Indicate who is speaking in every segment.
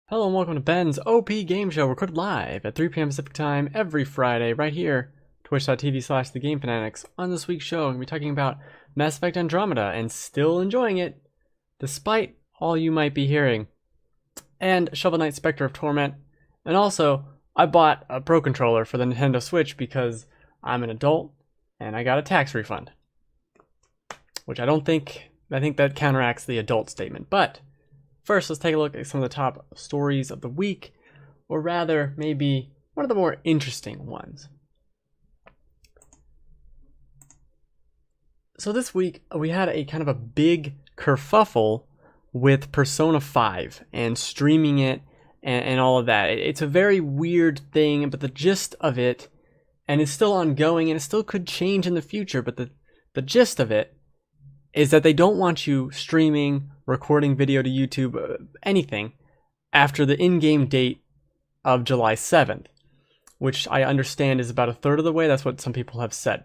Speaker 1: Hello and welcome to Ben's OP Game Show, recorded live at 3 p.m. Pacific Time every Friday, right here, twitch.tv/TheGameFanatics. On this week's show, I'm going to be talking about Mass Effect Andromeda and still enjoying it, despite all you might be hearing. And Shovel Knight Specter of Torment. And also, I bought a Pro Controller for the Nintendo Switch because I'm an adult and I got a tax refund. Which I think that counteracts the adult statement, but first, let's take a look at some of the top stories of the week, or rather, maybe one of the more interesting ones. So this week, we had a kind of a big kerfuffle with Persona 5 and streaming it and all of that. It's a very weird thing, but the gist of it, and it's still ongoing, and it still could change in the future, but the gist of it is that they don't want you streaming, recording video to YouTube, anything, after the in-game date of July 7th, which I understand is about a third of the way. That's what some people have said.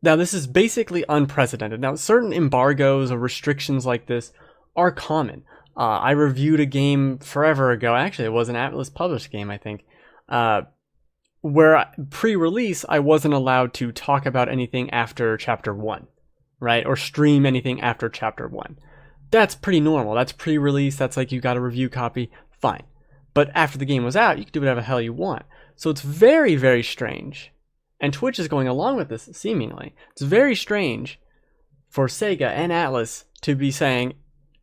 Speaker 1: Now, this is basically unprecedented. Now, certain embargoes or restrictions like this are common. I reviewed a game forever ago. Actually, it was an Atlas published game, I think, where pre-release I wasn't allowed to talk about anything after Chapter 1, right? Or stream anything after Chapter 1. That's pretty normal. That's pre-release. That's like you got a review copy. Fine. But after the game was out, you can do whatever the hell you want. So it's very, very strange. And Twitch is going along with this, seemingly. It's very strange for Sega and Atlas to be saying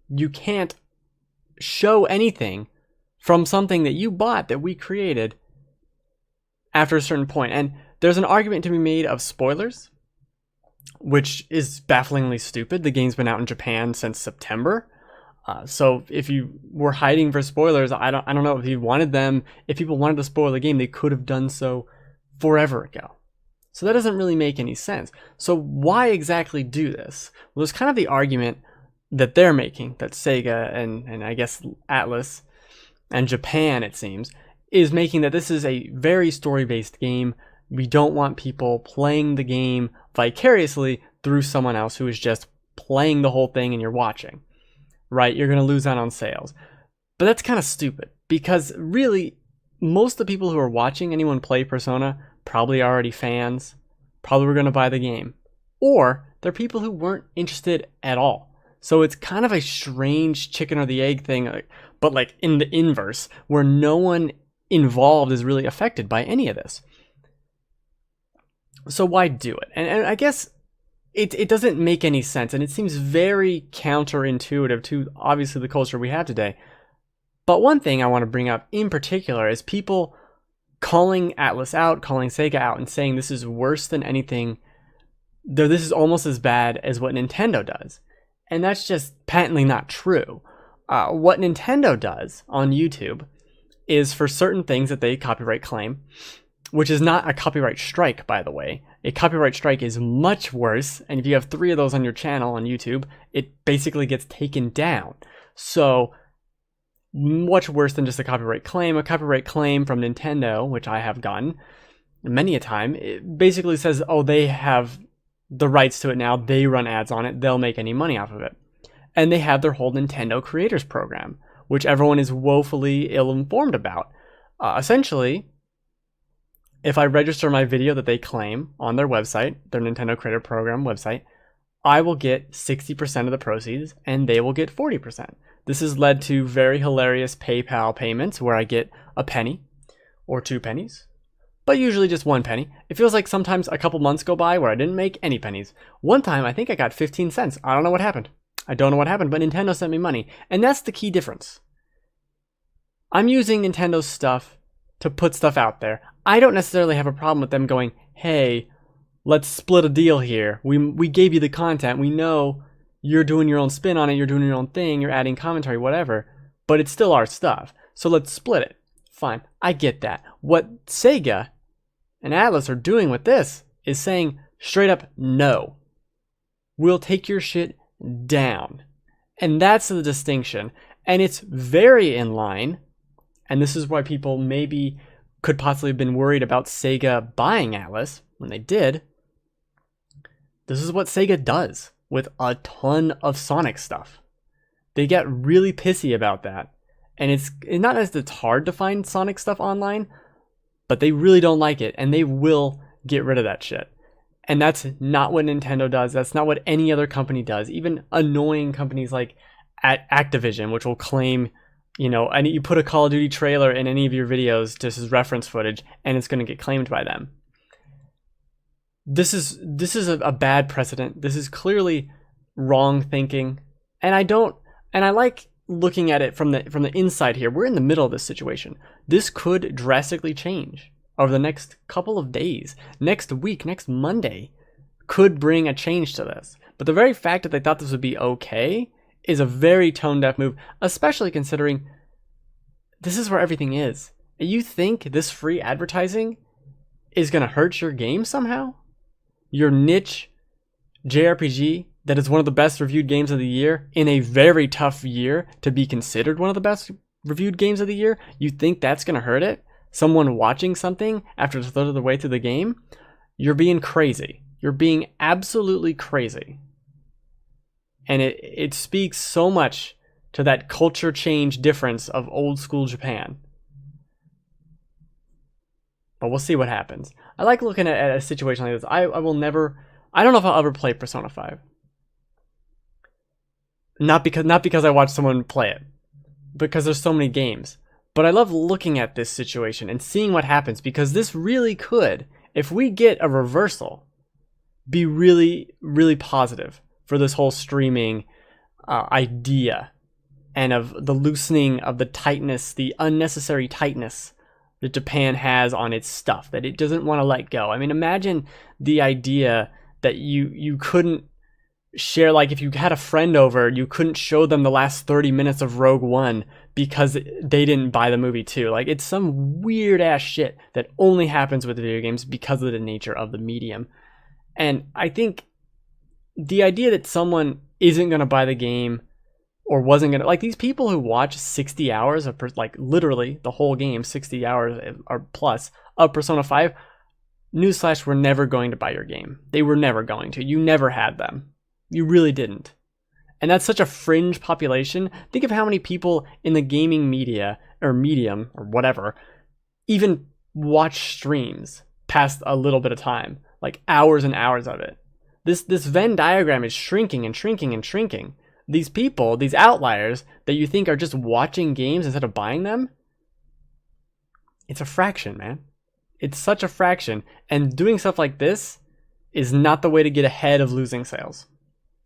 Speaker 1: you can't show anything from something that you bought, that we created, after a certain point. And there's an argument to be made of spoilers, which is bafflingly stupid. The game's been out in Japan since September. So if you were hiding for spoilers, I don't know if you wanted them. If people wanted to spoil the game, they could have done so forever ago. So that doesn't really make any sense. So why exactly do this? Well, there's kind of the argument that they're making, that Sega and I guess Atlas and Japan, it seems, is making that this is a very story-based game. We don't want people playing the game vicariously through someone else who is just playing the whole thing and you're watching, right? You're going to lose out on sales. But that's kind of stupid, because really, most of the people who are watching anyone play Persona probably are already fans, probably were going to buy the game. Or they're people who weren't interested at all. So it's kind of a strange chicken or the egg thing, but like in the inverse, where no one involved is really affected by any of this. So why do it? And I guess it doesn't make any sense, and it seems very counterintuitive to obviously the culture we have today. But one thing I want to bring up in particular is people calling Atlas out, calling Sega out, and saying this is worse than anything, though this is almost as bad as what Nintendo does. And that's just patently not true. What Nintendo does on YouTube is, for certain things that they copyright claim, which is not a copyright strike, by the way. A copyright strike is much worse, and if you have 3 of those on your channel on YouTube, it basically gets taken down. So much worse than just a copyright claim. A copyright claim from Nintendo, which I have gotten many a time, it basically says, oh, they have the rights to it now, they run ads on it, they'll make any money off of it. And they have their whole Nintendo Creators Program, which everyone is woefully ill-informed about. Essentially, if I register my video that they claim on their website, their Nintendo Creator Program website, I will get 60% of the proceeds, and they will get 40%. This has led to very hilarious PayPal payments where I get a penny or 2 pennies, but usually just 1 penny. It feels like sometimes a couple months go by where I didn't make any pennies. One time, I think I got 15 cents. I don't know what happened. I don't know what happened, but Nintendo sent me money. And that's the key difference. I'm using Nintendo's stuff to put stuff out there. I don't necessarily have a problem with them going, hey, let's split a deal here. We gave you the content. We know you're doing your own spin on it. You're doing your own thing. You're adding commentary, whatever. But it's still our stuff. So let's split it. Fine. I get that. What Sega and Atlas are doing with this is saying straight up, no. We'll take your shit down. And that's the distinction. And it's very in line, and this is why people maybe could possibly have been worried about Sega buying Atlas when they did. This is what Sega does with a ton of Sonic stuff. They get really pissy about that. And it's not as it's hard to find Sonic stuff online, but they really don't like it, and they will get rid of that shit. And that's not what Nintendo does. That's not what any other company does. Even annoying companies like Activision, which will claim, and you put a Call of Duty trailer in any of your videos just as reference footage, and it's going to get claimed by them. This is a bad precedent. This is clearly wrong thinking, and I like looking at it from the inside here. We're in the middle of this situation. This could drastically change over the next couple of days. Next week, next Monday, could bring a change to this. But the very fact that they thought this would be okay is a very tone-deaf move, especially considering this is where everything is. You think this free advertising is going to hurt your game somehow? Your niche JRPG that is one of the best reviewed games of the year in a very tough year to be considered one of the best reviewed games of the year? You think that's going to hurt it? Someone watching something after a third of the way through the game? You're being crazy. You're being absolutely crazy. And it speaks so much to that culture change difference of old school Japan. But we'll see what happens. I like looking at a situation like this. I don't know if I'll ever play Persona 5. Not because I watched someone play it, because there's so many games. But I love looking at this situation and seeing what happens, because this really could, if we get a reversal, be really, really positive for this whole streaming idea, and of the loosening of the tightness, the unnecessary tightness that Japan has on its stuff, that it doesn't want to let go. I mean, imagine the idea that you couldn't share, like if you had a friend over, you couldn't show them the last 30 minutes of Rogue One because they didn't buy the movie too. Like, it's some weird ass shit that only happens with video games because of the nature of the medium. And I think the idea that someone isn't going to buy the game or wasn't going to, like, these people who watch 60 hours of, like, literally the whole game, 60 hours or plus of Persona 5, newsflash, were never going to buy your game. They were never going to. You never had them. You really didn't. And that's such a fringe population. Think of how many people in the gaming media or medium or whatever even watch streams past a little bit of time, like hours and hours of it. This Venn diagram is shrinking and shrinking and shrinking. These people, these outliers that you think are just watching games instead of buying them, it's a fraction, man. It's such a fraction. And doing stuff like this is not the way to get ahead of losing sales.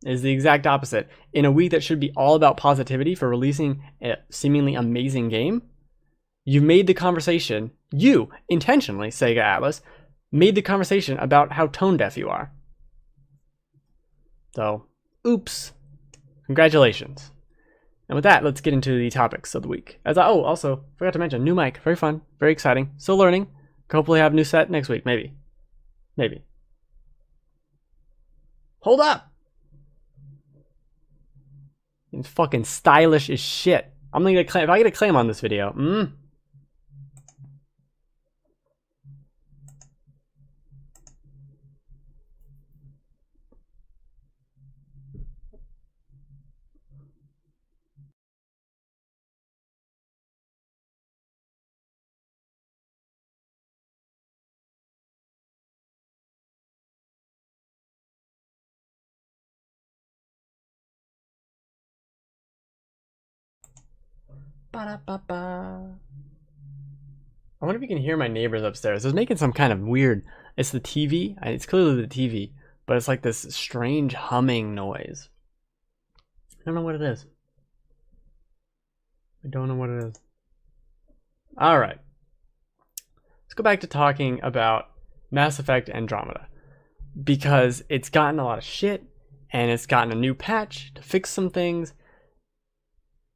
Speaker 1: It is the exact opposite. In a week that should be all about positivity for releasing a seemingly amazing game, you made the conversation, you intentionally, Sega Atlas, made the conversation about how tone deaf you are. So, oops. Congratulations. And with that, let's get into the topics of the week. Also forgot to mention, new mic, very fun, very exciting, still learning. Hopefully have a new set next week, maybe. Hold up! It's fucking stylish as shit. I'm gonna get a claim. If I get a claim on this video, Ba-da-ba-ba. I wonder if you can hear my neighbors upstairs. It's making some kind of weird. It's the TV. It's clearly the TV, but it's like this strange humming noise. I don't know what it is. All right. Let's go back to talking about Mass Effect Andromeda, because it's gotten a lot of shit, and it's gotten a new patch to fix some things.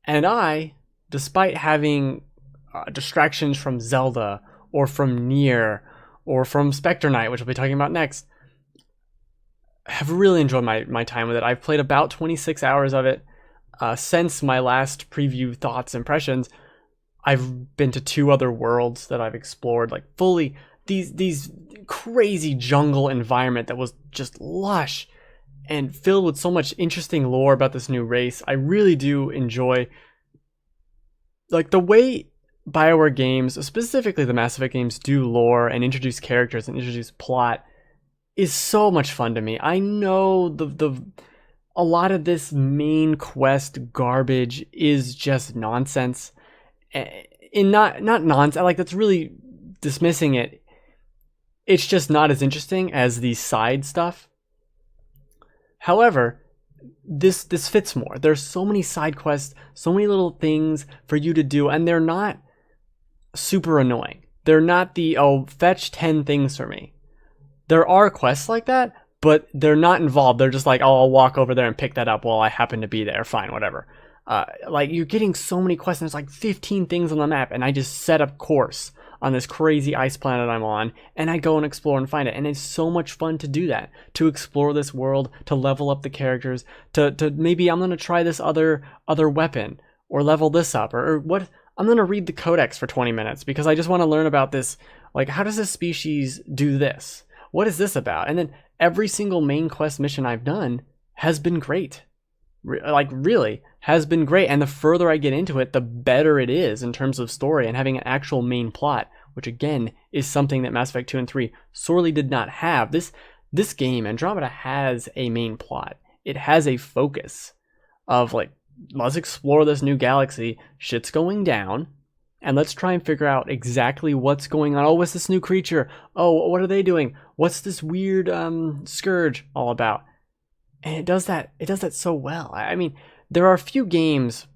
Speaker 1: And despite having distractions from Zelda or from Nier or from Specter Knight, which we'll be talking about next, have really enjoyed my time with it. I've played about 26 hours of it. Since my last preview thoughts, impressions, I've been to 2 other worlds that I've explored, like fully these crazy jungle environment that was just lush and filled with so much interesting lore about this new race. I really do enjoy like the way BioWare games, specifically the Mass Effect games, do lore and introduce characters and introduce plot is so much fun to me. I know a lot of this main quest garbage is just nonsense. In not nonsense, like that's really dismissing it. It's just not as interesting as the side stuff. However, this fits more. There's so many side quests, so many little things for you to do, and they're not super annoying. They're not the, oh, fetch 10 things for me. There are quests like that, but they're not involved. They're just like, oh, I'll walk over there and pick that up while I happen to be there. Fine, whatever. Like, you're getting so many quests, and there's like 15 things on the map, and I just set up course on this crazy ice planet I'm on, and I go and explore and find it. And it's so much fun to do that, to explore this world, to level up the characters, to maybe I'm going to try this other weapon, or level this up, or what, I'm going to read the codex for 20 minutes because I just want to learn about this. Like, how does this species do this? What is this about? And then every single main quest mission I've done has been great. Like, really has been great. And the further I get into it, the better it is in terms of story and having an actual main plot, which again is something that Mass Effect 2 and 3 sorely did not have. This game, Andromeda, has a main plot. It has a focus of like, let's explore this new galaxy, shit's going down, and let's try and figure out exactly what's going on. Oh, what's this new creature? Oh, what are they doing? What's this weird scourge all about? And it does that so well. I mean, there are a few games,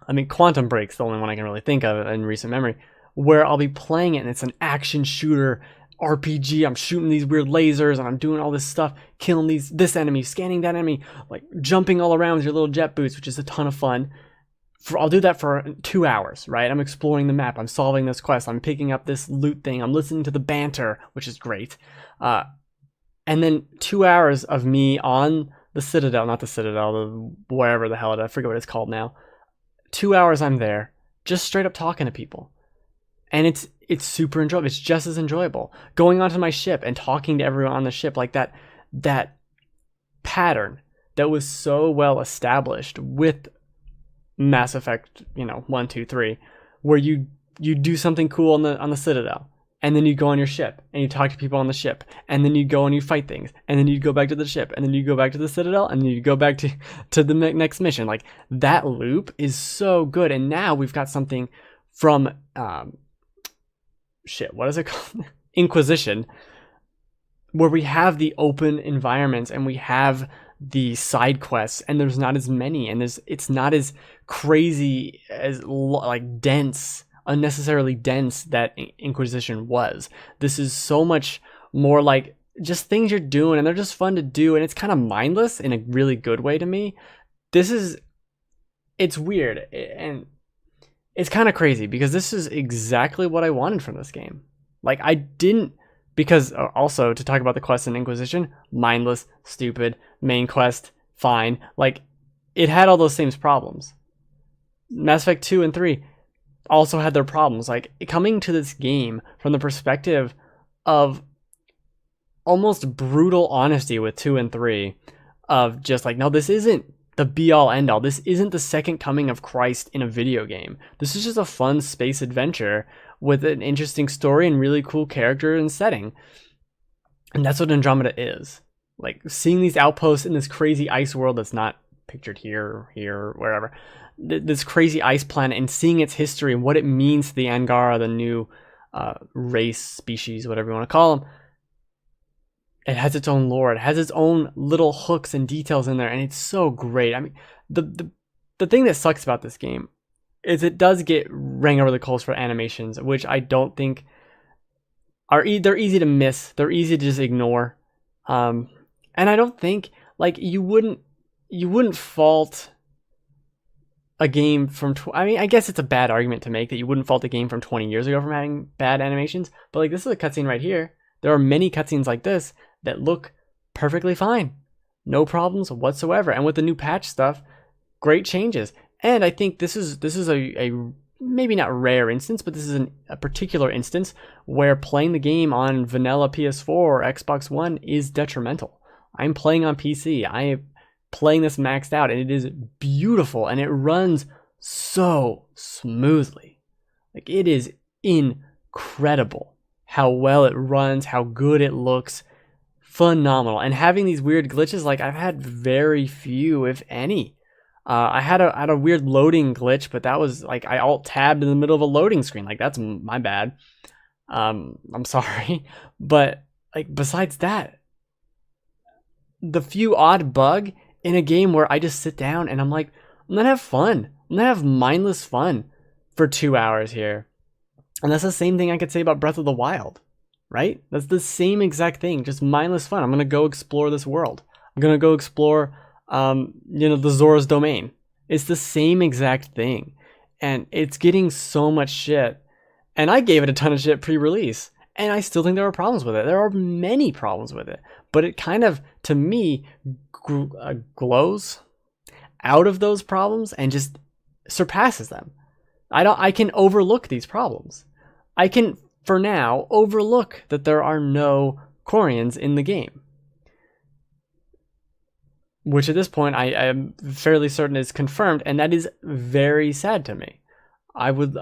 Speaker 1: I mean, Quantum Break's the only one I can really think of in recent memory, where I'll be playing it and it's an action shooter RPG. I'm shooting these weird lasers and I'm doing all this stuff, killing this enemy, scanning that enemy, like jumping all around with your little jet boots, which is a ton of fun. I'll do that for 2 hours, right? I'm exploring the map, I'm solving this quest, I'm picking up this loot thing, I'm listening to the banter, which is great. And then 2 hours of me on the Citadel, not the Citadel, the wherever the hell it is, I forget what it's called now. 2 hours I'm there, just straight up talking to people. And it's super enjoyable. It's just as enjoyable. Going onto my ship and talking to everyone on the ship, like that pattern that was so well established with Mass Effect, 1, 2, 3, where you do something cool on the Citadel, and then you go on your ship and you talk to people on the ship, and then you go and you fight things, and then you go back to the ship, and then you go back to the Citadel, and then you go back to the next mission. Like, that loop is so good. And now we've got something from what is it called? Inquisition, where we have the open environments and we have the side quests, and there's not as many, and it's not as crazy as like dense, unnecessarily dense that Inquisition was. This is so much more like just things you're doing, and they're just fun to do, and it's kind of mindless in a really good way to me. It's weird, and it's kind of crazy because this is exactly what I wanted from this game. Like, I didn't, because also to talk about the quest in Inquisition, mindless, stupid, main quest, fine. Like, it had all those same problems. Mass Effect 2 and 3 also had their problems. Like, coming to this game from the perspective of almost brutal honesty with 2 and 3, of just like, no, this isn't the be-all end-all. This isn't the second coming of Christ in a video game. This is just a fun space adventure with an interesting story and really cool character and setting. And that's what Andromeda is. Like, seeing these outposts in this crazy ice world that's not pictured here, wherever. This crazy ice planet, and seeing its history and what it means to the Angara, the new race, species, whatever you want to call them. It has its own lore. It has its own little hooks and details in there, and it's so great. I mean, the thing that sucks about this game is it does get rang over the coals for animations, which I don't think they're easy to miss. They're easy to just ignore, and I don't think, like, you wouldn't fault a game from. I mean, I guess it's a bad argument to make that you wouldn't fault a game from 20 years ago from having bad animations, but like, this is a cutscene right here. There are many cutscenes like this that look perfectly fine. No problems whatsoever. And with the new patch stuff, great changes. And I think this is a maybe not rare instance, but this is a particular instance where playing the game on vanilla PS4 or Xbox One is detrimental. I'm playing on PC. I am playing this maxed out, and it is beautiful, and it runs so smoothly. Like, it is incredible how well it runs, how good it looks. Phenomenal. And having these weird glitches, like, I've had very few, if any. I had a weird loading glitch, but that was like I alt tabbed in the middle of a loading screen. Like, that's my bad. I'm sorry. But like, besides that, the few odd bug in a game where I just sit down and I'm like, I'm gonna have fun. I'm gonna have mindless fun for 2 hours here. And that's the same thing I could say about Breath of the Wild, right? That's the same exact thing, just mindless fun. I'm gonna go explore this world. I'm gonna go explore the Zora's domain. It's the same exact thing. And it's getting so much shit. And I gave it a ton of shit pre-release. And I still think there are problems with it. There are many problems with it. But it kind of, to me, glows out of those problems and just surpasses them. I can overlook these problems. I can, for now, overlook that there are no Quarians in the game. Which at this point I am fairly certain is confirmed, and that is very sad to me. I would,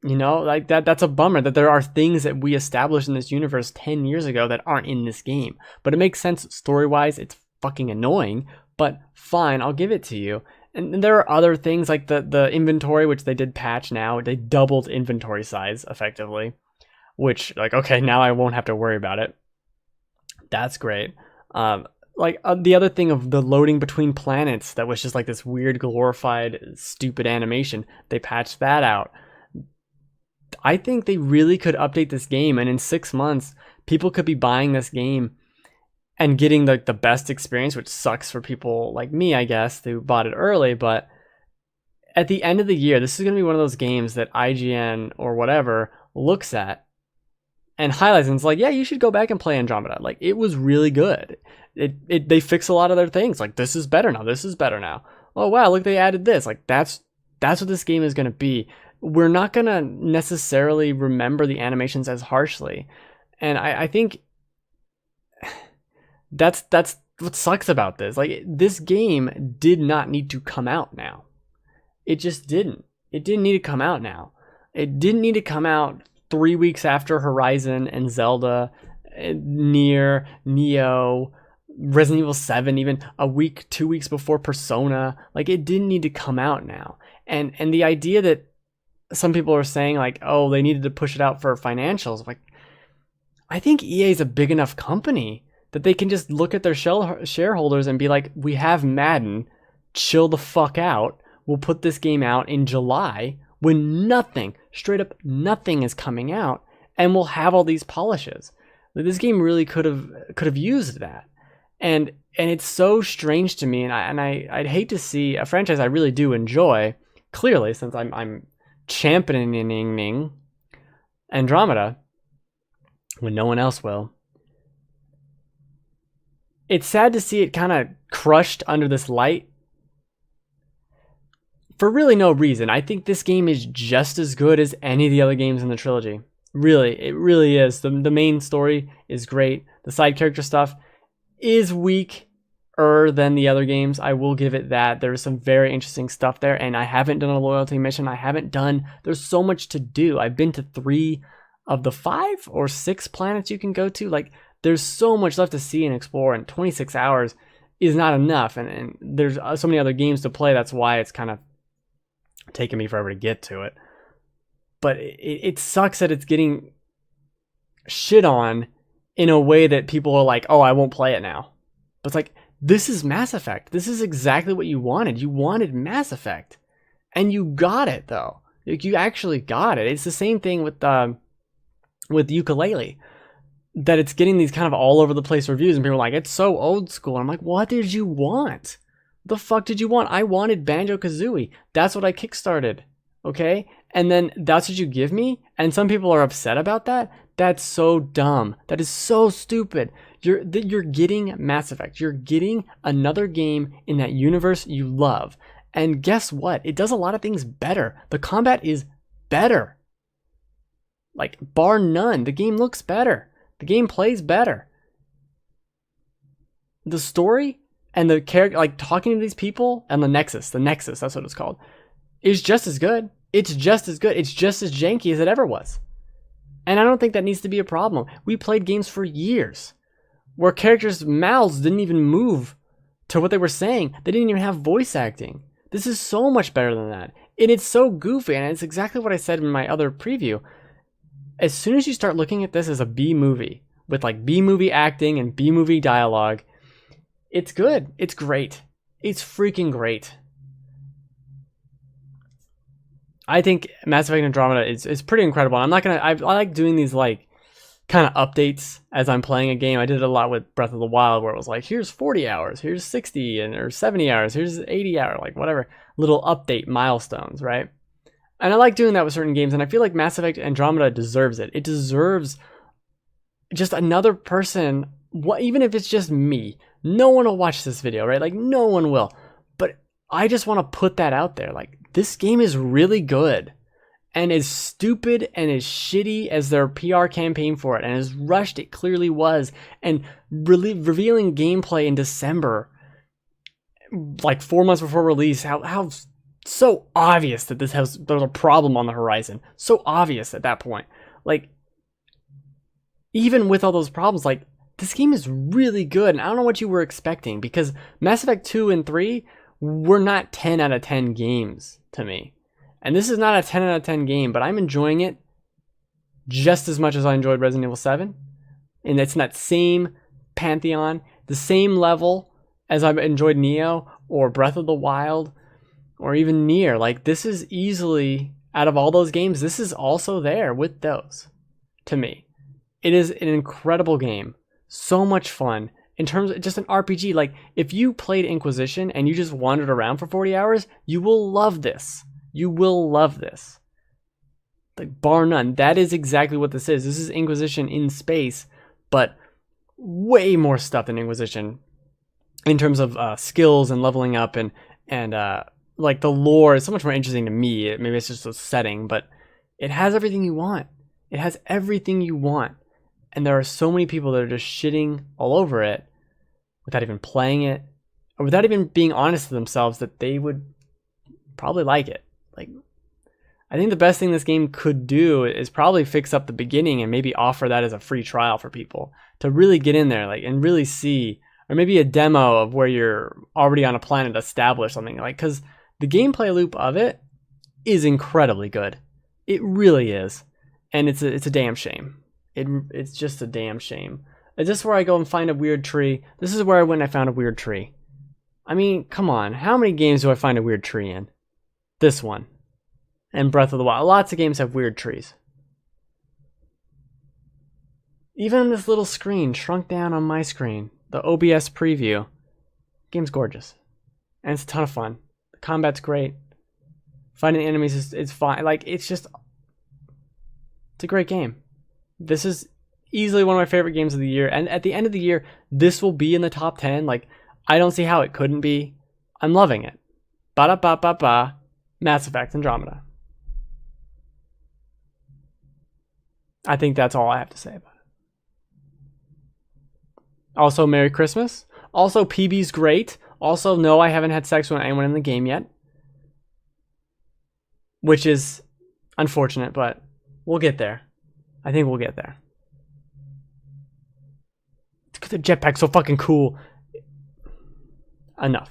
Speaker 1: like that's a bummer that there are things that we established in this universe 10 years ago that aren't in this game. But it makes sense story-wise. It's fucking annoying, but fine, I'll give it to you. And there are other things like the inventory, which they did patch now. They doubled inventory size effectively, which, like, okay, now I won't have to worry about it. That's great. The other thing of the loading between planets, that was just like this weird glorified stupid animation. They patched that out. I think they really could update this game, and in 6 months, people could be buying this game and getting the best experience, which sucks for people like me, I guess, who bought it early. But at the end of the year, this is going to be one of those games that IGN or whatever looks at and highlights, and it's like, yeah, you should go back and play Andromeda. Like, it was really good. They fix a lot of their things. Like, this is better now. This is better now. Oh wow, look, they added this. Like, that's what this game is going to be. We're not going to necessarily remember the animations as harshly, and I think that's what sucks about this. Like, this game did not need to come out now. It just didn't. It didn't need to come out now. It didn't need to come out 3 weeks after Horizon and Zelda, Nier, Neo, Resident Evil 7, even a week, 2 weeks before Persona. Like, it didn't need to come out now. And the idea that some people are saying, like, oh, they needed to push it out for financials. Like, I think EA is a big enough company that they can just look at their shareholders and be like, we have Madden, chill the fuck out. We'll put this game out in July when nothing, straight up nothing is coming out, and we'll have all these polishes. This game really could have used that. And it's so strange to me, and I'd hate to see a franchise I really do enjoy, clearly, since I'm championing Andromeda when no one else will. It's sad to see it kind of crushed under this light for really no reason. I think this game is just as good as any of the other games in the trilogy. Really, it really is. The main story is great. The side character stuff is weaker than the other games. I will give it that. There's some very interesting stuff there, and I haven't done a loyalty mission. There's so much to do. I've been to 3 of the 5 or 6 planets you can go to. Like, there's so much left to see and explore, and 26 hours is not enough, and there's so many other games to play. That's why it's kind of taken me forever to get to it. But it sucks that it's getting shit on in a way that people are like, oh, I won't play it now. But it's like, this is Mass Effect. This is exactly what you wanted. You wanted Mass Effect. And you got it, though. Like, you actually got it. It's the same thing with Yooka-Laylee. That it's getting these kind of all over the place reviews, and people are like, it's so old school. And I'm like, what did you want? The fuck did you want? I wanted Banjo-Kazooie. That's what I kickstarted. Okay? And then that's what you give me? And some people are upset about that? That's so dumb. That is so stupid. You're getting Mass Effect. You're getting another game in that universe you love. And guess what? It does a lot of things better. The combat is better. Like, bar none. The game looks better. The game plays better. the story and the character, like talking to these people, and the Nexus, that's what it's called, is just as good. It's just as good. It's just as janky as it ever was. And I don't think that needs to be a problem. We played games for years where characters' mouths didn't even move to what they were saying. They didn't even have voice acting. This is so much better than that. And it's so goofy, and it's exactly what I said in my other preview. As soon as you start looking at this as a B movie, with like B movie acting and B movie dialogue, it's good. It's great. It's freaking great. I think Mass Effect Andromeda is pretty incredible. I'm not gonna. I like doing these like kind of updates as I'm playing a game. I did it a lot with Breath of the Wild, where it was like, here's 40 hours, here's 60, or 70 hours, here's 80 hours, like whatever little update milestones, right? And I like doing that with certain games, and I feel like Mass Effect Andromeda deserves it. It deserves just another person. What, even if it's just me, no one will watch this video, right? Like no one will. But I just want to put that out there. Like, this game is really good. And as stupid and as shitty as their PR campaign for it, and as rushed it clearly was, and revealing gameplay in December, like 4 months before release, how so obvious that there's a problem on the horizon. So obvious at that point. Like, even with all those problems, like, this game is really good, and I don't know what you were expecting, because Mass Effect 2 and 3 were not 10 out of 10 games to me. And this is not a 10 out of 10 game, but I'm enjoying it just as much as I enjoyed Resident Evil 7. And it's in that same pantheon, the same level as I've enjoyed Neo or Breath of the Wild or even Nier. Like, this is easily, out of all those games, this is also there with those, to me. It is an incredible game. So much fun. In terms of just an RPG, like, if you played Inquisition and you just wandered around for 40 hours, you will love this. You will love this. Like, bar none. That is exactly what this is. This is Inquisition in space, but way more stuff than Inquisition in terms of skills and leveling up, and like, the lore is so much more interesting to me. Maybe it's just a setting, but it has everything you want. It has everything you want. And there are so many people that are just shitting all over it without even playing it, or without even being honest to themselves that they would probably like it. Like, I think the best thing this game could do is probably fix up the beginning and maybe offer that as a free trial for people to really get in there, like, and really see, or maybe a demo of where you're already on a planet established, something like, because the gameplay loop of it is incredibly good. It really is. And it's a damn shame. It's just a damn shame. Is this where I go and find a weird tree? This is where I went and I found a weird tree. I mean, come on. How many games do I find a weird tree in? This one. And Breath of the Wild. Lots of games have weird trees. Even on this little screen, shrunk down on my screen, the OBS preview, game's gorgeous. And it's a ton of fun. The combat's great. Fighting enemies is fine. Like, it's just, it's a great game. This is easily one of my favorite games of the year. And at the end of the year, this will be in the top 10. Like, I don't see how it couldn't be. I'm loving it. Ba-da-ba-ba-ba. Mass Effect Andromeda. I think that's all I have to say about it. Also, Merry Christmas. Also, PB's great. Also, no, I haven't had sex with anyone in the game yet. Which is unfortunate, but we'll get there. I think we'll get there. The jetpack's so fucking cool. Enough.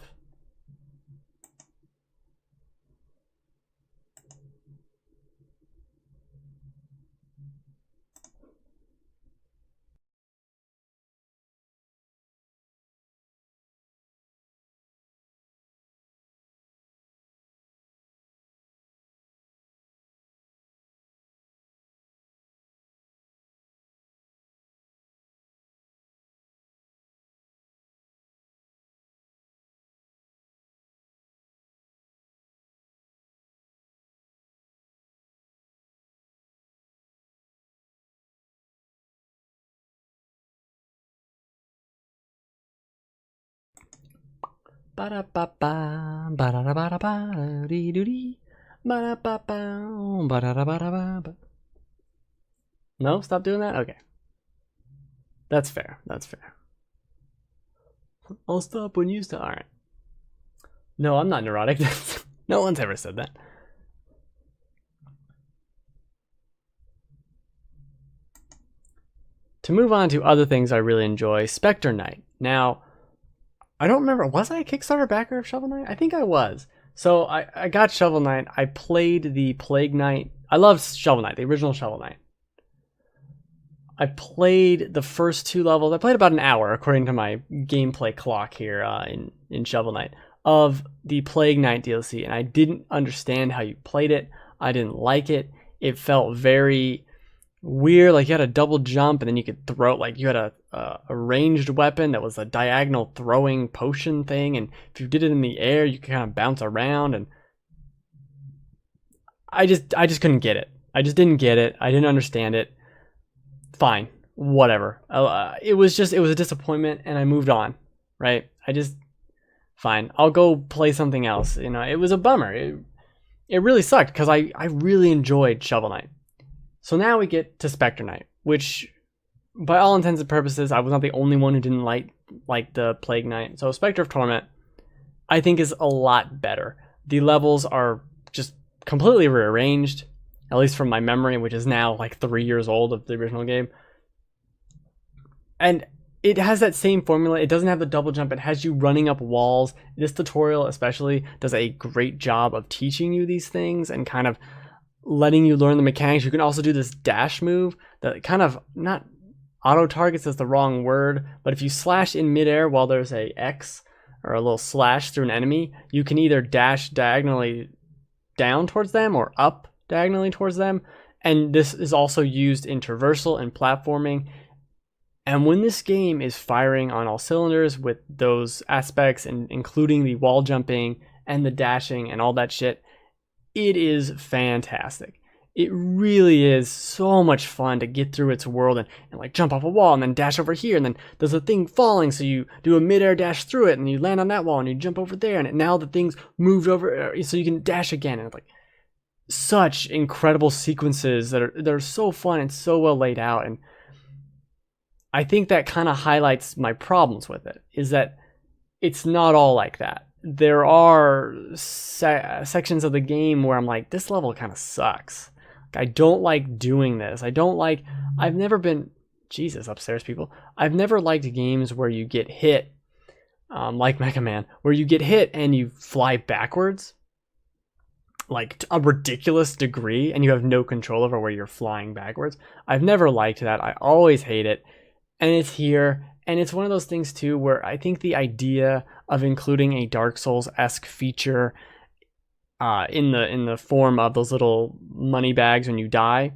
Speaker 1: Ba-da-ba-ba, ba-da-da-ba-da-ba, dee-doo-dee, ba-da-ba-ba, ba-da-da-ba-da-ba. No? Stop doing that? Okay. That's fair. That's fair. I'll stop when you stop. All right. No, I'm not neurotic. No one's ever said that. To move on to other things I really enjoy, Specter Knight. Now, I don't remember, was I a Kickstarter backer of Shovel Knight? I think I was. So I got Shovel Knight. I played the Plague Knight. I love Shovel Knight, the original Shovel Knight. I played the first 2 levels. I played about an hour, according to my gameplay clock here in Shovel Knight, of the Plague Knight DLC, and I didn't understand how you played it. I didn't like it. It felt very weird, like you had a double jump and then you could throw, like you had a ranged weapon that was a diagonal throwing potion thing, and if you did it in the air you could kind of bounce around, and I just couldn't get it. I just didn't get it. I didn't understand it. Fine, whatever. It was a disappointment, and I moved on, right? Fine, I'll go play something else. You know, it was a bummer. It really sucked because I really enjoyed Shovel Knight. So now we get to Specter Knight, which, by all intents and purposes, I was not the only one who didn't like the Plague Knight. So Specter of Torment, I think, is a lot better. The levels are just completely rearranged, at least from my memory, which is now like 3 years old of the original game. And it has that same formula. It doesn't have the double jump. It has you running up walls. This tutorial especially does a great job of teaching you these things and kind of letting you learn the mechanics. You can also do this dash move that kind of, not auto targets is the wrong word, but if you slash in midair while there's a X or a little slash through an enemy, you can either dash diagonally down towards them or up diagonally towards them. And this is also used in traversal and platforming. And when this game is firing on all cylinders with those aspects, and including the wall jumping and the dashing and all that shit, it is fantastic. It really is so much fun to get through its world and like jump off a wall and then dash over here, and then there's a thing falling, so you do a midair dash through it and you land on that wall and you jump over there, and now the thing's moved over so you can dash again. And it's like such incredible sequences that are so fun and so well laid out. And I think that kind of highlights my problems with it, is that it's not all like that. There are sections of the game where I'm like, this level kind of sucks. I don't like doing this. I've never been, Jesus, upstairs people. I've never liked games where you get hit, like Mega Man, where you get hit and you fly backwards, like to a ridiculous degree, and you have no control over where you're flying backwards. I've never liked that. I always hate it. And it's here. And it's one of those things too where I think the idea of including a Dark Souls-esque feature in the form of those little money bags when you die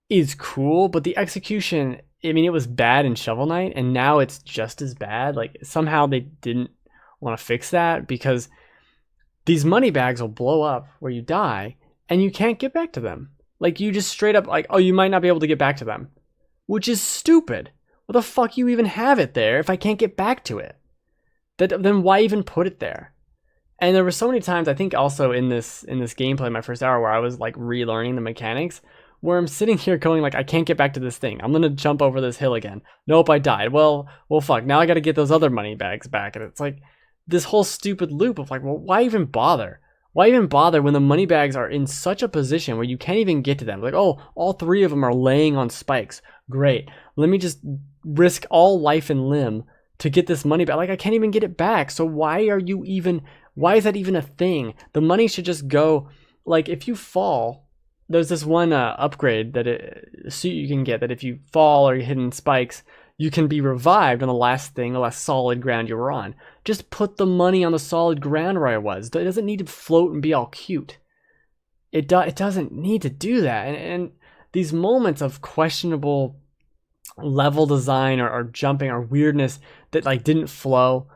Speaker 1: is cool, but the execution, I mean, it was bad in Shovel Knight, and now it's just as bad. Like, somehow they didn't want to fix that, because these money bags will blow up where you die and you can't get back to them. Like, you just straight up like, oh, you might not be able to get back to them, which is stupid. What the fuck you even have it there if I can't get back to it? Then why even put it there? And there were so many times, I think also in this gameplay, my first hour, where I was like relearning the mechanics, where I'm sitting here going like, I can't get back to this thing. I'm gonna jump over this hill again. Nope, I died. Well, fuck. Now I gotta get those other money bags back. And it's like this whole stupid loop of like, well, why even bother? Why even bother when the money bags are in such a position where you can't even get to them? Like, oh, all 3 of them are laying on spikes. Great. Let me just risk all life and limb to get this money back. Like, I can't even get it back. So why is that even a thing? The money should just go, like, if you fall, there's this one upgrade that suit you can get, that if you fall or you hit in spikes, you can be revived on the last solid ground you were on. Just put the money on the solid ground where I was. It doesn't need to float and be all cute. It doesn't need to do that. And these moments of questionable level design or jumping or weirdness that like didn't flow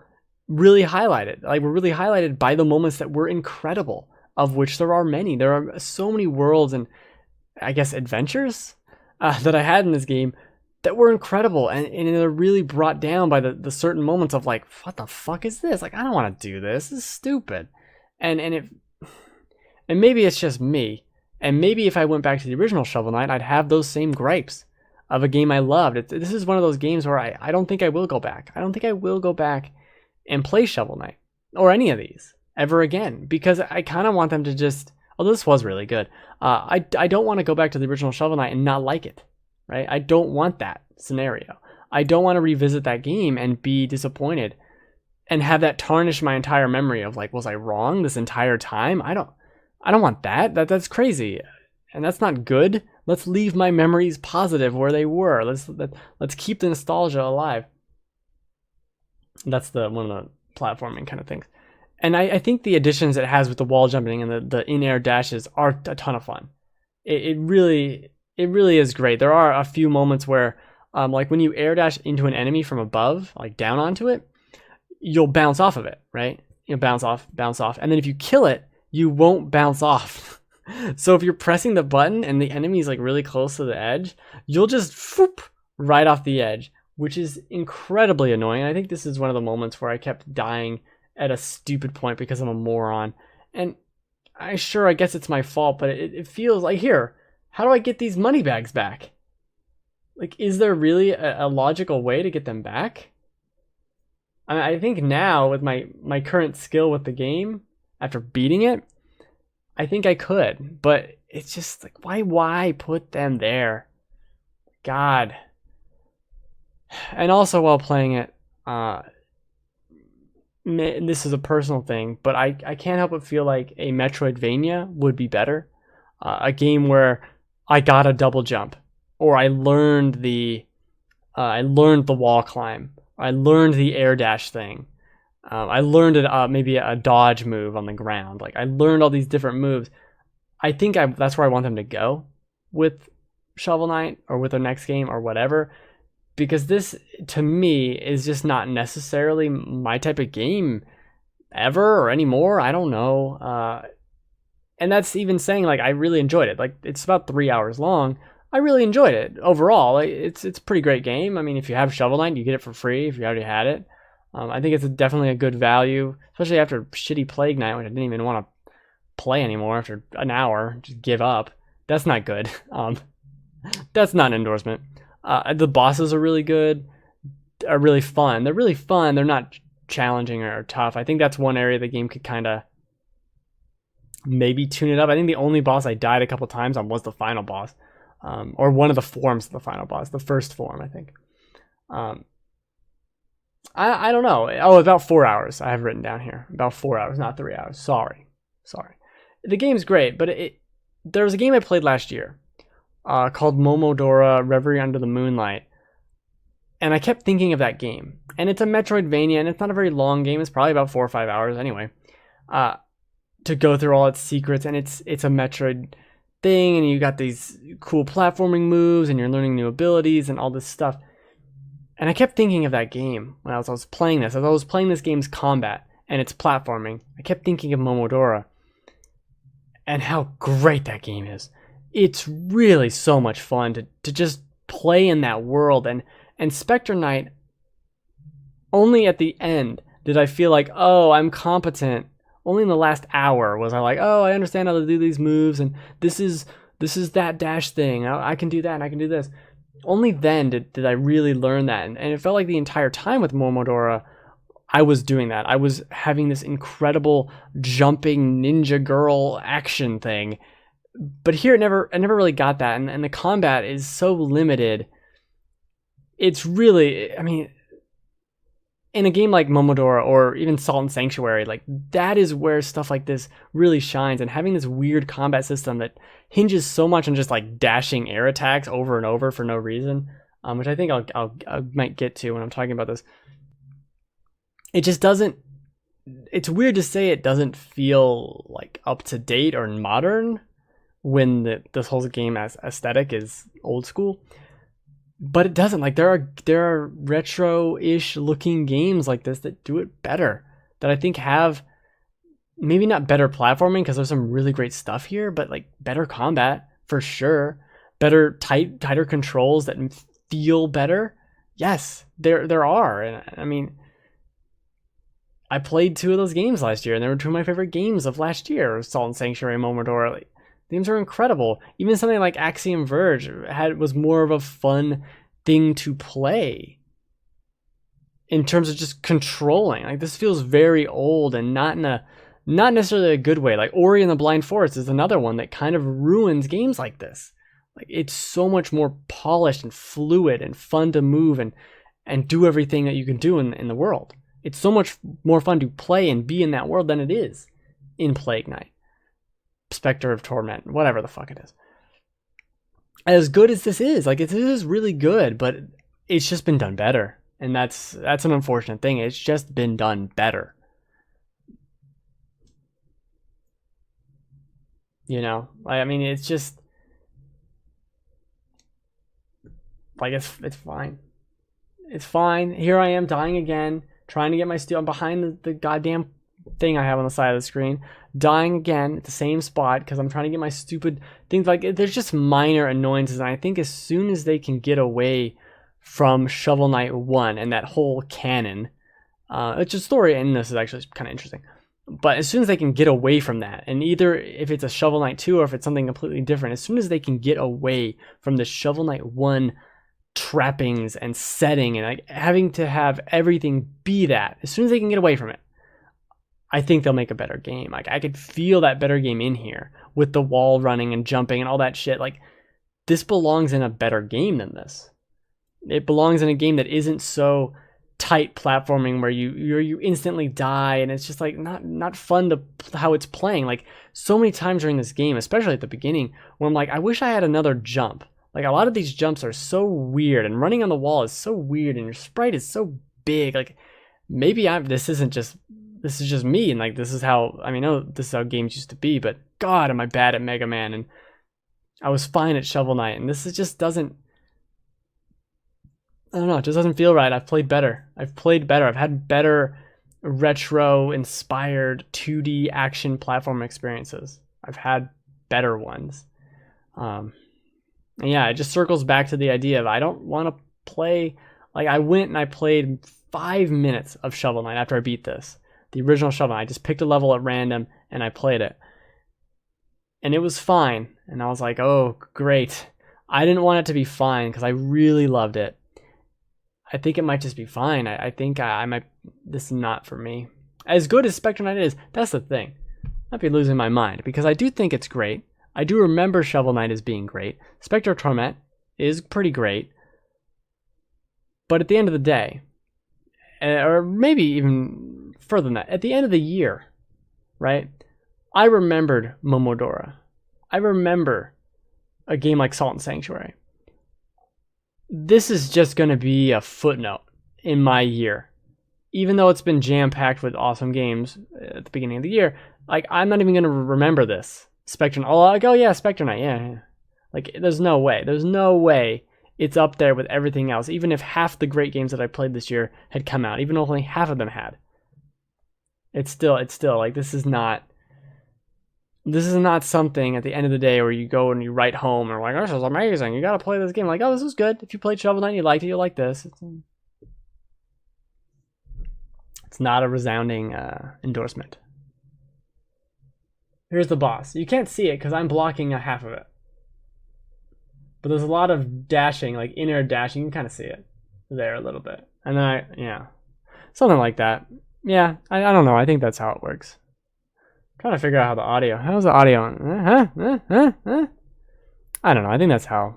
Speaker 1: really highlighted. Like, were really highlighted by the moments that were incredible, of which there are many. There are so many worlds and, I guess, adventures that I had in this game that were incredible, and they're really brought down by the certain moments of like, what the fuck is this? Like, I don't want to do this. This is stupid. And maybe it's just me. And maybe if I went back to the original Shovel Knight, I'd have those same gripes of a game I loved. This is one of those games where I don't think I will go back. I don't think I will go back and play Shovel Knight or any of these ever again, because I kind of want them to just, oh, this was really good. I don't want to go back to the original Shovel Knight and not like it, right? I don't want that scenario. I don't want to revisit that game and be disappointed and have that tarnish my entire memory of like, was I wrong this entire time? I don't want that. That's crazy. And that's not good. Let's leave my memories positive where they were. Let's keep the nostalgia alive. That's one of the platforming kind of things. And I think the additions it has with the wall jumping and the in-air dashes are a ton of fun. It really is great. There are a few moments where, like when you air dash into an enemy from above, like down onto it, you'll bounce off of it, right? You'll bounce off. And then if you kill it, you won't bounce off. So if you're pressing the button and the enemy's like really close to the edge, you'll just whoop right off the edge, which is incredibly annoying. I think this is one of the moments where I kept dying at a stupid point because I'm a moron. And I guess it's my fault, but it feels like, here, how do I get these money bags back? Like, is there really a logical way to get them back? I think now with my current skill with the game, after beating it, I think I could, but it's just like, why put them there? God. And also while playing it, this is a personal thing, but I can't help but feel like a Metroidvania would be better. A game where I got a double jump, or I learned the wall climb, I learned the air dash thing. I learned maybe a dodge move on the ground. Like, I learned all these different moves. I think that's where I want them to go with Shovel Knight or with their next game or whatever. Because this, to me, is just not necessarily my type of game ever or anymore. I don't know. And that's even saying, like, I really enjoyed it. Like, it's about 3 hours long. I really enjoyed it overall. It's a pretty great game. I mean, if you have Shovel Knight, you get it for free if you already had it. I think it's definitely a good value, especially after shitty Plague Night, which I didn't even want to play anymore after an hour. Just give up. That's not good. That's not an endorsement. The bosses are really good, are really fun. They're really fun. They're not challenging or tough. I think that's one area the game could kind of maybe tune it up. I think the only boss I died a couple times on was the final boss, or one of the forms of the final boss, the first form, I think. I don't know. Oh, about 4 hours I have written down here. About 4 hours, not 3 hours. Sorry. The game's great, but there was a game I played last year called Momodora Reverie Under the Moonlight. And I kept thinking of that game. And it's a Metroidvania, and it's not a very long game. It's probably about 4 or 5 hours anyway. To go through all its secrets, and it's a Metroid thing, and you got these cool platforming moves, and you're learning new abilities and all this stuff. And I kept thinking of that game when I was playing this. As I was playing this game's combat and its platforming, I kept thinking of Momodora and how great that game is. It's really so much fun to just play in that world. And Specter Knight, only at the end did I feel like, oh, I'm competent. Only in the last hour was I like, oh, I understand how to do these moves, and this is that dash thing. I can do that, and I can do this. Only then did I really learn that. And it felt like the entire time with Momodora, I was doing that. I was having this incredible jumping ninja girl action thing. But here I never really got that. And the combat is so limited. It's really, I mean, in a game like Momodora or even Salt and Sanctuary, like, that is where stuff like this really shines. And having this weird combat system that hinges so much on just like dashing air attacks over and over for no reason, which I think I might get to when I'm talking about this. It just doesn't. It's weird to say it doesn't feel like up to date or modern when this whole game as aesthetic is old school. But it doesn't. Like, there are retro-ish looking games like this that do it better, that I think have maybe not better platforming, because there's some really great stuff here, but like better combat for sure, better tighter controls that feel better. Yes, there are. And I mean, I played 2 of those games last year, and they were 2 of my favorite games of last year, Salt and Sanctuary and Momodora. Like, games are incredible. Even something like Axiom Verge was more of a fun thing to play. in terms of just controlling. Like, this feels very old and not necessarily a good way. Like Ori and the Blind Forest is another one that kind of ruins games like this. Like, it's so much more polished and fluid and fun to move and do everything that you can do in the world. It's so much more fun to play and be in that world than it is in Plague Knight, Specter of Torment, whatever the fuck it is. As good as this is, like, it is really good, but it's just been done better. And that's an unfortunate thing. It's just been done better. You know, I mean, it's just like, it's fine. It's fine. Here I am dying again, trying to get my steel. I'm behind the goddamn thing I have on the side of the screen, dying again at the same spot because I'm trying to get my stupid things. Like, there's just minor annoyances, and I think as soon as they can get away from Shovel Knight 1 and that whole canon, it's a story, and this is actually kind of interesting, but as soon as they can get away from that, and either if it's a Shovel Knight 2 or if it's something completely different, as soon as they can get away from the Shovel Knight 1 trappings and setting and like having to have everything be that, as soon as they can get away from it, I think they'll make a better game. Like, I could feel that better game in here with the wall running and jumping and all that shit. Like, this belongs in a better game than this. It belongs in a game that isn't so tight platforming where you instantly die, and it's just like not fun to how it's playing. Like, so many times during this game, especially at the beginning, where I'm like, I wish I had another jump. Like, a lot of these jumps are so weird, and running on the wall is so weird, and your sprite is so big. Like, maybe this is just me, and like, this is how, I mean, I know this is how games used to be, but God, am I bad at Mega Man, and I was fine at Shovel Knight, and this is just doesn't, I don't know, it just doesn't feel right. I've played better. I've had better retro-inspired 2D action platform experiences. I've had better ones. And yeah, it just circles back to the idea of I don't want to play, like, I went and I played 5 minutes of Shovel Knight after I beat this. The original Shovel Knight. I just picked a level at random and I played it. And it was fine. And I was like, oh, great. I didn't want it to be fine because I really loved it. I think it might just be fine. I think I might, this is not for me. As good as Specter Knight is, that's the thing. I might be losing my mind because I do think it's great. I do remember Shovel Knight as being great. Specter of Torment is pretty great. But at the end of the day, or maybe even further than that, at the end of the year, right? I remembered Momodora. I remember a game like Salt and Sanctuary. This is just going to be a footnote in my year. Even though it's been jam-packed with awesome games at the beginning of the year, like, I'm not even going to remember this. Spectre, oh, like, oh yeah, Spectre Knight, yeah. Like, there's no way. There's no way it's up there with everything else, even if half the great games that I played this year had come out, even if only half of them had. It's still, like, this is not something at the end of the day where you go and you write home and like, this is amazing, you gotta play this game. Like, oh, this is good. If you played Shovel Knight and you liked it, you'll like this. It's not a resounding endorsement. Here's the boss. You can't see it because I'm blocking a half of it. But there's a lot of dashing, like inner dashing. You can kind of see it there a little bit. And then yeah. Something like that. Yeah, I don't know. I think that's how it works. Trying to figure out how's the audio? I don't know. I think that's how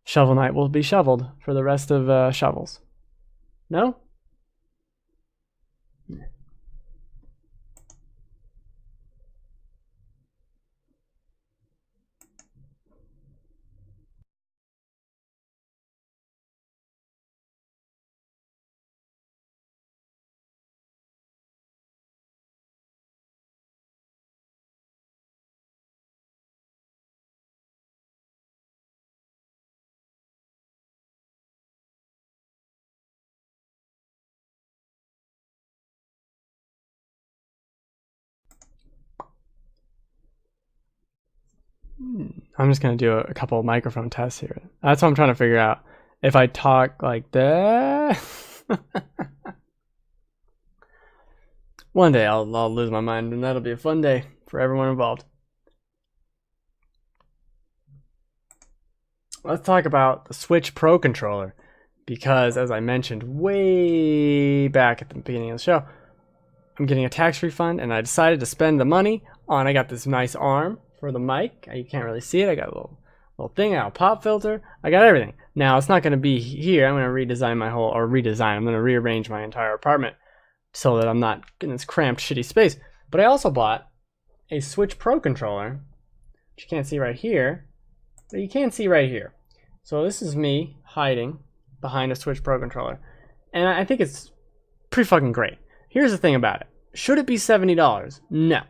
Speaker 1: Shovel Knight will be shoveled for the rest of shovels. No? I'm just going to do a couple of microphone tests here. That's what I'm trying to figure out. If I talk like that... One day I'll lose my mind, and that'll be a fun day for everyone involved. Let's talk about the Switch Pro controller. because, as I mentioned way back at the beginning of the show, I'm getting a tax refund, and I decided to spend the money on, I got this nice arm for the mic. You can't really see it. I got a little thing, I got a pop filter, I got everything. Now, it's not going to be here. I'm going to redesign I'm going to rearrange my entire apartment so that I'm not in this cramped, shitty space. But I also bought a Switch Pro controller, which you can't see right here, but you can see right here. So this is me hiding behind a Switch Pro controller, and I think it's pretty fucking great. Here's the thing about it. Should it be $70? No.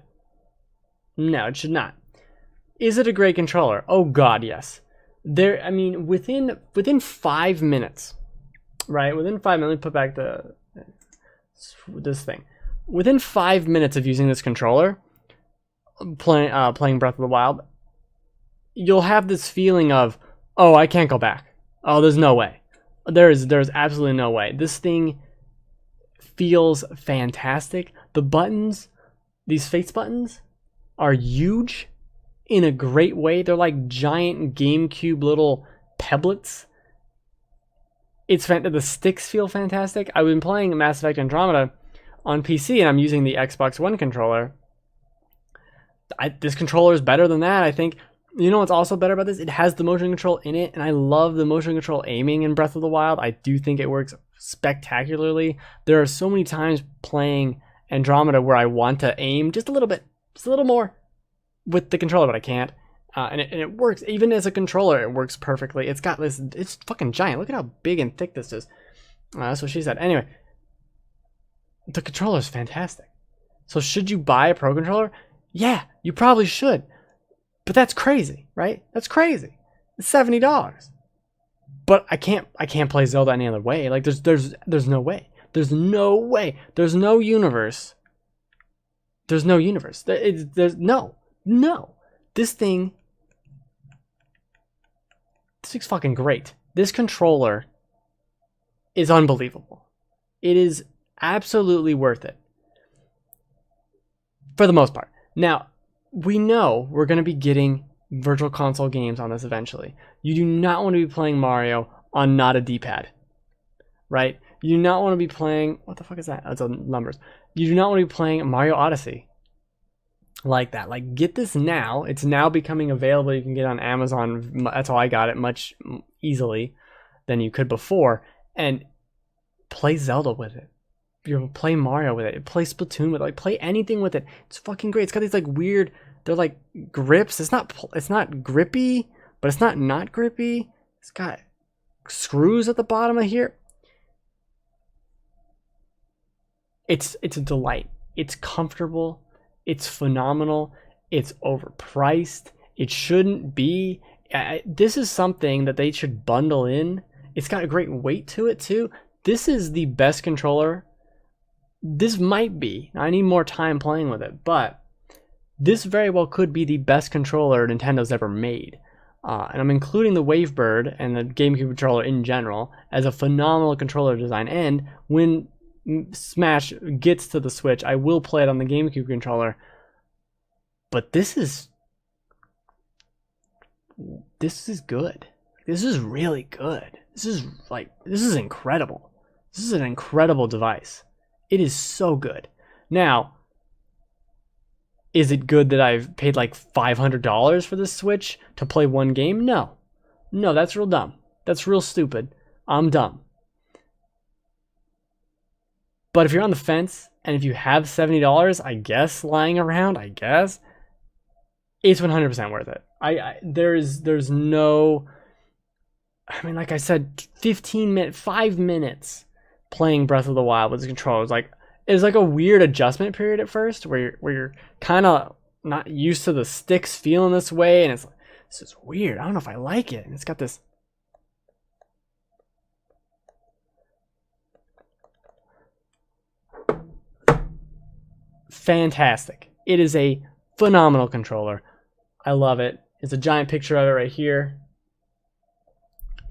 Speaker 1: No, it should not. Is it a great controller? Oh god, yes. I mean, within 5 minutes, right? Within 5 minutes, let me put back this thing. Within 5 minutes of using this controller, playing Breath of the Wild, you'll have this feeling of, oh, I can't go back. Oh, there's no way. There's absolutely no way. This thing feels fantastic. The buttons, these face buttons, are huge in a great way. They're like giant GameCube little pebblets. The sticks feel fantastic. I've been playing Mass Effect Andromeda on PC, and I'm using the Xbox One controller. This controller is better than that, I think. You know what's also better about this? It has the motion control in it, and I love the motion control aiming in Breath of the Wild. I do think it works spectacularly. There are so many times playing Andromeda where I want to aim just a little more with the controller, but I can't. And it works. Even as a controller, it works perfectly. It's got this, it's fucking giant. Look at how big and thick this is. That's what she said. Anyway, the controller is fantastic. So should you buy a Pro controller? Yeah, you probably should. But that's crazy, right? That's crazy. It's $70. But I can't play Zelda any other way. Like there's no way. There's no way. There's no universe. There's no universe. There's no. This thing's fucking great. This controller is unbelievable. It is absolutely worth it. For the most part. Now, we know we're going to be getting virtual console games on this eventually. You do not want to be playing Mario on not a D-pad, right? You do not want to be playing, what the fuck is that? That's numbers. You do not want to be playing Mario Odyssey like that. Like, get this now. It's now becoming available. You can get it on Amazon. That's how I got it, much easily than you could before. And play Zelda with it. You play Mario with it. Play Splatoon with it. Like, play anything with it. It's fucking great. It's got these like weird, they're like grips. It's not grippy, but it's not grippy. It's got screws at the bottom of here. It's a delight. It's comfortable. It's phenomenal. It's overpriced. It shouldn't be. This is something that they should bundle in. It's got a great weight to it too. This is the best controller. This might be. I need more time playing with it, but this very well could be the best controller Nintendo's ever made. And I'm including the Wavebird and the GameCube controller in general as a phenomenal controller design. And when Smash gets to the Switch, I will play it on the GameCube controller. But this is good. This is really good. This is incredible. This is an incredible device. It is so good. Now, is it good that I've paid like $500 for this Switch to play one game? No. No, that's real dumb. That's real stupid. I'm dumb. But if you're on the fence, and if you have $70, I guess, lying around, it's 100% worth it. There's no, I mean, like I said, 5 minutes playing Breath of the Wild with the controller. It's like a weird adjustment period at first, where you're kind of not used to the sticks feeling this way, and it's just weird. I don't know if I like it. And it's got this. Fantastic. It is a phenomenal controller. I love it. It's a giant picture of it right here.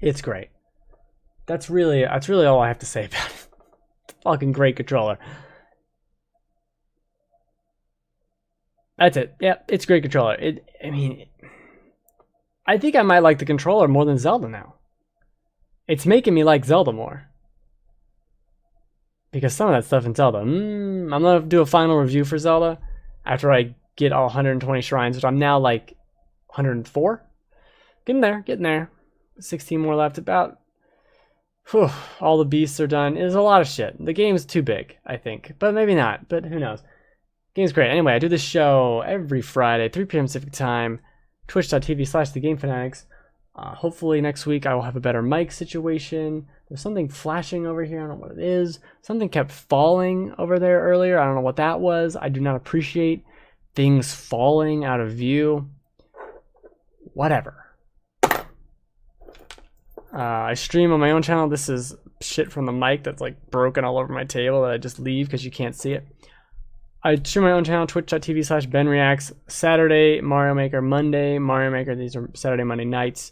Speaker 1: It's great. That's really all I have to say about it. Fucking great controller. That's it. Yeah, it's a great controller. I think I might like the controller more than Zelda now. it's making me like Zelda more. Because some of that stuff in Zelda, I'm going to do a final review for Zelda after I get all 120 shrines, which I'm now like 104. Getting there. 16 more left. About, all the beasts are done. It's a lot of shit. The game's too big, I think. But maybe not. But who knows. Game's great. Anyway, I do this show every Friday, 3 p.m. Pacific time, twitch.tv/thegamefanatics. Hopefully next week I will have a better mic situation. There's something flashing over here. I don't know what it is. Something kept falling over there earlier. I don't know what that was. I do not appreciate things falling out of view. Whatever. I stream on my own channel. This is shit from the mic that's like broken all over my table that I just leave because you can't see it. I stream my own channel, twitch.tv/BenReacts. Saturday, Mario Maker. Monday, Mario Maker. These are Saturday, Monday nights.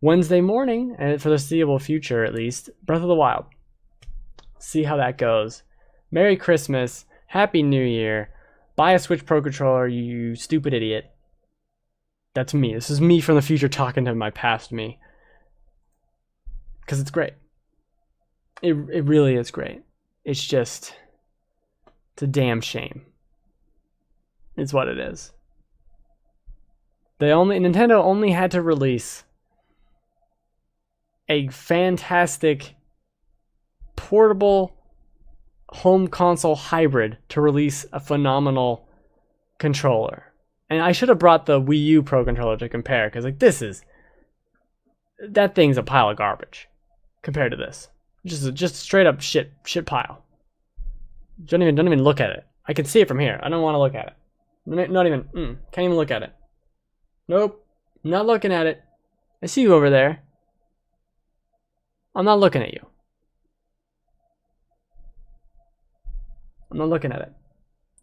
Speaker 1: Wednesday morning, and for the foreseeable future at least, Breath of the Wild. See how that goes. Merry Christmas. Happy New Year. Buy a Switch Pro Controller, you stupid idiot. That's me. This is me from the future talking to my past me. Because it's great. It really is great. It's just... it's a damn shame. It's what it is. Nintendo only had to release a fantastic portable home console hybrid to release a phenomenal controller. And I should have brought the Wii U Pro Controller to compare, because like that thing's a pile of garbage compared to this. Just straight up shit pile. Don't even look at it. I can see it from here. I don't want to look at it. Not even, can't even look at it. Nope, not looking at it. I see you over there. I'm not looking at you. I'm not looking at it.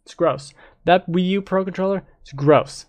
Speaker 1: It's gross. That Wii U Pro Controller is gross.